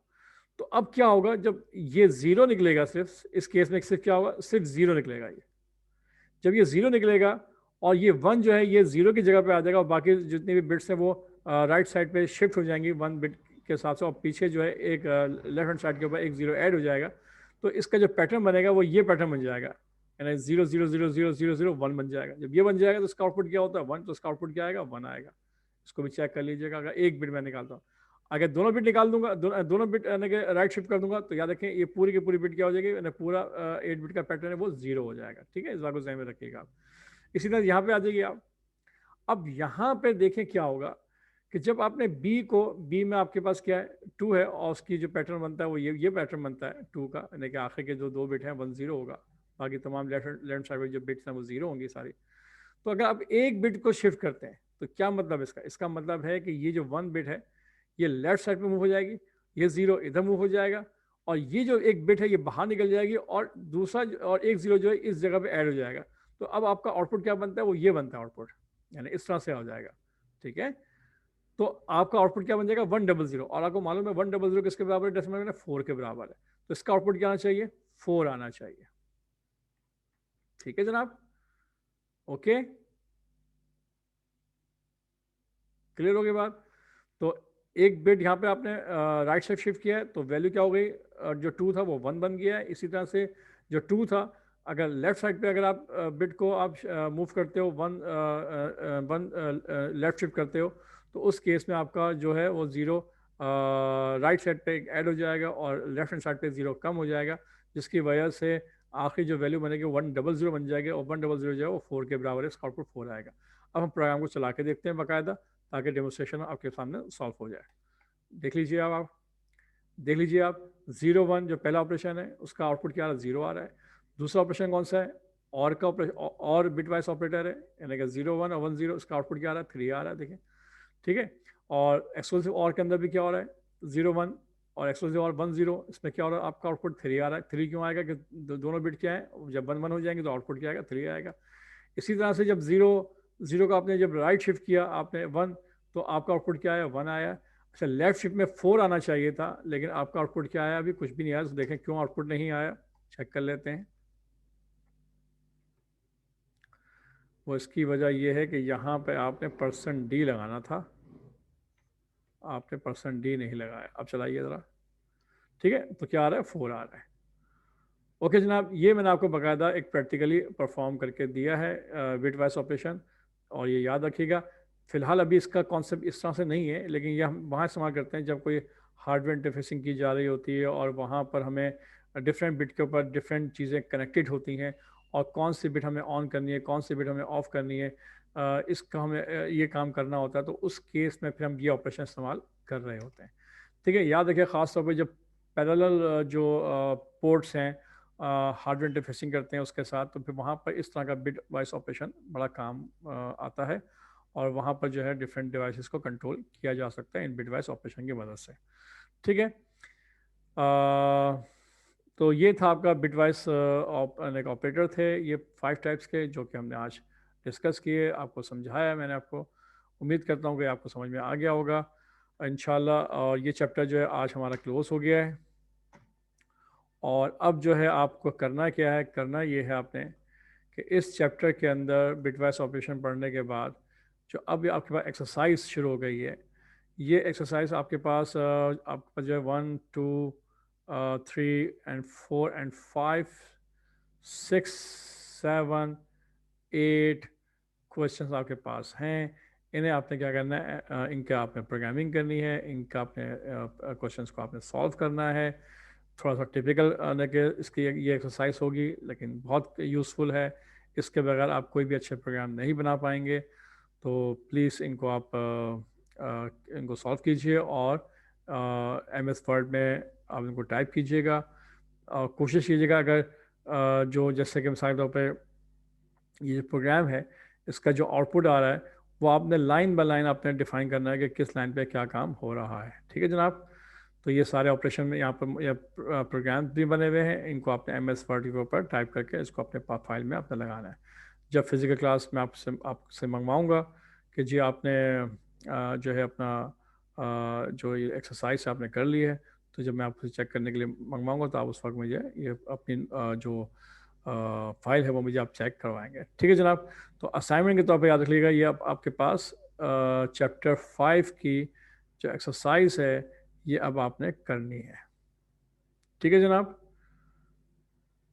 तो अब क्या होगा, जब ये ज़ीरो निकलेगा, सिर्फ इस केस में सिर्फ क्या होगा, सिर्फ ज़ीरो निकलेगा। ये जब ये ज़ीरो निकलेगा और ये वन जो है ये ज़ीरो की जगह पे आ जाएगा, और बाकी जितनी भी बिट्स हैं वो राइट साइड पे शिफ्ट हो जाएंगी वन बिट के हिसाब से, और पीछे जो है एक लेफ्ट हैंड साइड के ऊपर एक ज़ीरो ऐड हो जाएगा। तो इसका जो पैटर्न बनेगा वो ये पैटर्न बन जाएगा, यानी zero zero zero zero zero zero one बन जाएगा। जब ये बन जाएगा तो इसका आउटपुट क्या होता है, वन, तो इसका आउटपुट क्या आएगा, वन आएगा। इसको भी चेक कर लीजिएगा, अगर एक बिट मैं निकालता हूँ। अगर दोनों बिट निकाल दूंगा, दोनों बिट यानी कि राइट शिफ्ट कर दूंगा, तो याद रखें ये पूरी की पूरी बिट क्या हो जाएगी, यानी पूरा 8 बिट का पैटर्न है वो 0 हो जाएगा। ठीक है, इस बात को ध्यान में रखिएगा आप। इसी तरह यहाँ पे आ जाइए आप। अब यहाँ पे देखें क्या होगा कि जब आपने बी में आपके पास क्या है 2 है, और उसकी जो पैटर्न बनता है वो ये पैटर्न बनता है 2 का, यानी कि आखिर के जो 2 बिट हैं 1 0 होगा, बाकी तमाम लेफ्ट साइड में जो बिट्स हैं वो 0 होंगी सारी। तो अगर आप एक बिट को शिफ्ट करते हैं तो क्या मतलब इसका मतलब है कि ये जो 1 बिट है ये लेफ्ट साइड पे मूव हो जाएगी, ये 0 इधर मूव हो जाएगा, और ये जो एक बिट है ये बाहर निकल जाएगी, और दूसरा और एक 0 जो है इस जगह पे ऐड हो जाएगा। तो अब आपका आउटपुट क्या बनता है, वो ये बनता है आउटपुट, यानी इस तरह से हो जाएगा। ठीक है, तो आपका आउटपुट क्या बन जाएगा 100, और आपको मालूम है 100 किसके बराबर है, डेसिमल में 4 के बराबर है। तो इसका आउटपुट क्या आना चाहिए, 4 आना चाहिए। ठीक है जनाब, ओके, क्लियर हो गई बात। तो एक बिट यहाँ पे आपने राइट साइड शिफ्ट किया है तो वैल्यू क्या हो गई, जो 2 था वो 1 बन गया है। इसी तरह से जो 2 था, अगर लेफ्ट साइड पे अगर आप बिट को आप मूव करते हो, वन लेफ्ट शिफ्ट करते हो, तो उस केस में आपका जो है वो 0 राइट साइड पे ऐड हो जाएगा और लेफ्ट हैंड साइड पे 0 कम हो जाएगा, जिसकी वजह से आखिरी जो वैल्यू बनेगी 100 बन जाएगी, और 100 जो है वो 4 के बराबर है, इसका आउटपुट 4 आएगा। अब हम प्रोग्राम को चला के देखते हैं बाकायदा, ताकि डेमोस्ट्रेशन आपके सामने सॉल्व हो जाए। देख लीजिए आप देख लीजिए आप 0 1 जो पहला ऑपरेशन है उसका आउटपुट क्या आ रहा है, 0 आ रहा है। दूसरा ऑपरेशन कौन सा है, और का ऑपरेशन, और बिट वाइज ऑपरेटर है, यानी कि 0 1 और 1 0, उसका आउटपुट क्या आ रहा है, 3 आ रहा है, देखिए। ठीक है, और एक्सक्लूसिव और के अंदर भी क्या हो रहा है, 0 1 और एक्सक्लूसिव और 1 0, इसमें क्या हो रहा है, आपका आउटपुट 3 आ रहा है। 3 क्यों आएगा कि दोनों बिट क्या है, जब 1 1 हो जाएंगे तो आउटपुट क्या आएगा, 3 आएगा। इसी तरह से जब 0 0 का आपने जब राइट शिफ्ट किया आपने 1, तो आपका आउटपुट क्या आया, 1 आया। अच्छा, लेफ्ट शिफ्ट में 4 आना चाहिए था, लेकिन आपका आउटपुट क्या आया, अभी कुछ भी नहीं आया। तो देखें क्यों आउटपुट नहीं आया, चेक कर लेते हैं। वो इसकी वजह यह है कि यहाँ पे आपने %d लगाना था, आपने %d नहीं लगाया। अब चलाइए ज़रा, ठीक है, तो क्या आ रहा है, 4 आ रहा है। ओके जनाब, ये मैंने आपको बाकायदा एक प्रैक्टिकली परफॉर्म करके दिया है बिट वाइज ऑपरेशन, और ये याद रखिएगा। फ़िलहाल अभी इसका कॉन्सेप्ट इस तरह से नहीं है, लेकिन ये हम वहाँ इस्तेमाल करते हैं जब कोई हार्डवेयर इंटरफेसिंग की जा रही होती है, और वहाँ पर हमें डिफरेंट बिट के ऊपर डिफरेंट चीज़ें कनेक्टेड होती हैं, और कौन सी बिट हमें ऑन करनी है, कौन सी बिट हमें ऑफ़ करनी है, इसका हमें ये काम करना होता है। तो उस केस में फिर हम ये ऑपरेशन इस्तेमाल कर रहे होते हैं। ठीक है, याद रखिए ख़ास तौर पर जब पैरेलल जो पोर्ट्स हैं हार्डवेयर इंटरफेसिंग करते हैं उसके साथ, तो फिर वहाँ पर इस तरह का बिट वाइज ऑपरेशन बड़ा काम आता है, और वहाँ पर जो है डिफरेंट डिवाइसेस को कंट्रोल किया जा सकता है इन बिट वाइज ऑपरेशन की मदद से। ठीक है, तो ये था आपका बिट वाइज ऑपरेटर थे, ये 5 टाइप्स के जो कि हमने आज डिस्कस किए, आपको समझाया मैंने आपको। उम्मीद करता हूँ कि आपको समझ में आ गया होगा इंशाल्लाह। और ये चैप्टर जो है आज हमारा क्लोज हो गया है, और अब जो है आपको करना क्या है, करना ये है आपने कि इस चैप्टर के अंदर बिटवाइस ऑपरेशन पढ़ने के बाद जो अब आपके पास एक्सरसाइज शुरू हो गई है, ये एक्सरसाइज आपके पास जो है 1 2 3 एंड 4 एंड 5 6 7 8 क्वेश्चंस आपके पास हैं। इन्हें आपने क्या करना है, इनका आपने प्रोग्रामिंग करनी है, इनका आपने क्वेश्चंस को आपने सॉल्व करना है। थोड़ा सा टिपिकल कि इसकी ये एक्सरसाइज होगी, लेकिन बहुत यूज़फुल है। इसके बगैर आप कोई भी अच्छे प्रोग्राम नहीं बना पाएंगे। तो प्लीज़ इनको आप इनको सॉल्व कीजिए, और MS वर्ड में आप इनको टाइप कीजिएगा, और कोशिश कीजिएगा अगर जो जैसे कि मिसाल के तौर पे ये जो प्रोग्राम है इसका जो आउटपुट आ रहा है वो आपने लाइन बाय लाइन आपने डिफाइन करना है कि किस लाइन पे क्या काम हो रहा है। ठीक है जनाब, तो ये सारे ऑपरेशन में यहाँ पर ये प्रोग्राम भी बने हुए हैं, इनको आपने MS वर्ड के ऊपर टाइप करके इसको अपने फाइल में आपने लगाना है। जब फिज़िकल क्लास में आपसे मंगवाऊँगा कि जी आपने जो है अपना जो ये एक्सरसाइज आपने कर ली है, तो जब मैं आपसे चेक करने के लिए मंगवाऊँगा तो आप उस वक्त मुझे ये अपनी जो फाइल है वो मुझे आप चेक करवाएंगे। ठीक है जनाब, तो असाइनमेंट के तौर पे याद रख लीजिएगा, ये आपके पास चैप्टर 5 की जो एक्सरसाइज है ये अब आपने करनी है। ठीक है जनाब,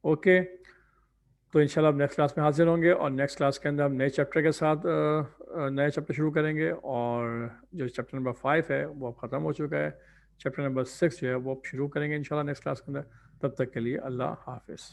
ओके। तो इंशाल्लाह नेक्स्ट क्लास में हाजिर होंगे, और नेक्स्ट क्लास के अंदर हम नए चैप्टर के साथ नए चैप्टर शुरू करेंगे। और जो चैप्टर नंबर 5 है वो अब ख़त्म हो चुका है, चैप्टर नंबर 6 जो है वो शुरू करेंगे इंशाल्लाह नेक्स्ट क्लास के अंदर। तब तक के लिए अल्लाह हाफिज़।